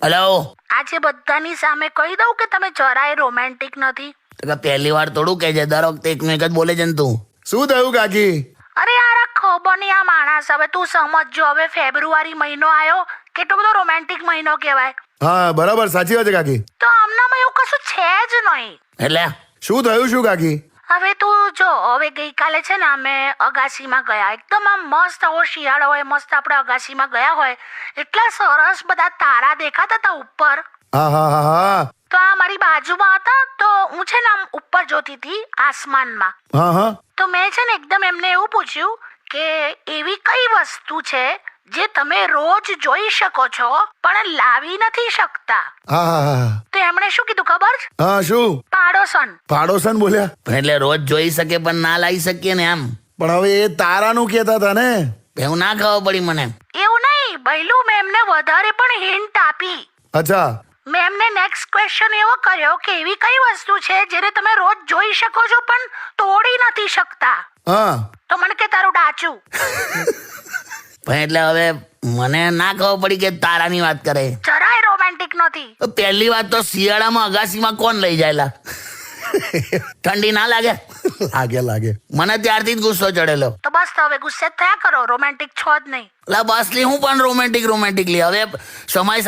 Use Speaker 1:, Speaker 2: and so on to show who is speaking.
Speaker 1: Hello.
Speaker 2: આજે બધાની સામે કહી દઉં કે તમે જરાય રોમેન્ટિક નથી.
Speaker 1: પહેલી વાર થોડું કે છે, દર વખતે એકનું એક જ બોલે છે ને તું.
Speaker 3: શું થયું કાકી?
Speaker 2: અરે યાર આ ખબર નહીં આ માણસ. હવે તું સમજજો. હવે ફેબ્રુઆરી મહિનો આવ્યો, કેટલો બધો રોમેન્ટિક મહિનો કહેવાય.
Speaker 3: હા બરાબર, સાચી વાત છે કાકી.
Speaker 2: તો આમનામાં એવું કશું છે જ નહીં.
Speaker 1: એટલે
Speaker 3: શું થયું શું કાકી?
Speaker 2: હવે તું જો, હવે ગઈકાલે છે ને અમે અગાસીમાં ગયા. એકદમ આમ મસ્ત આવો શિયાળો હોય, મસ્ત આપણે અગાસીમાં ગયા હોય, એટલા સરસ બધા તારા દેખાતા હતા ઉપર.
Speaker 3: હા હા હા હા
Speaker 2: તો આ મારી બાજુમાં હતા, તો હું છે ને આમ ઉપર જોતી હતી આસમાનમાં.
Speaker 3: હા હા
Speaker 2: તો મેં છે ને એકદમ એમને એવું પૂછ્યું કે એવી કઈ વસ્તુ છે જે તમે રોજ જોઈ શકો છો પણ લાવી નથી શકતા.
Speaker 3: હા હા હા
Speaker 2: તો એમણે શું કીધું ખબર છે?
Speaker 3: હા શું?
Speaker 2: પાડોશન.
Speaker 3: પાડોશન બોલ્યા?
Speaker 1: પણ એટલે રોજ જોઈ શકે પણ ના લાવી શકીએ ને એમ.
Speaker 3: પણ હવે એ તારાનું કહેતા હતા ને.
Speaker 1: એવું ના ખબર પડી મને.
Speaker 2: એવું નહીં ભઈલું, મેં એમને વધારે પણ હિન્ટ આપી.
Speaker 3: અચ્છા.
Speaker 2: મેં એમને નેક્સ્ટ ક્વેશ્ચન એવો કર્યો કે એવી કઈ વસ્તુ છે જેને તમે રોજ જોઈ શકો છો પણ તોડી નથી શકતા.
Speaker 3: હા
Speaker 2: તો મને કે તારું ડાચું.
Speaker 1: પણ એટલે હવે મને ના ખબર પડી કે તારાની વાત કરે.
Speaker 2: જરાય રોમેન્ટિક નથી.
Speaker 1: પહેલી વાત તો શિયાળામાં અગાસીમાં કોણ લઈ જાયલા? ઠંડી ના લાગે?
Speaker 3: લાગે લાગે.
Speaker 1: મને ત્યારથી જ ગુસ્સો ચડેલો.
Speaker 2: તો બસ તો હવે ગુસ્સે જ થયા કરો, રોમેન્ટિક છો જ નહીં.
Speaker 1: બસ લી હું પણ રોમેન્ટિક લી. હવે સમય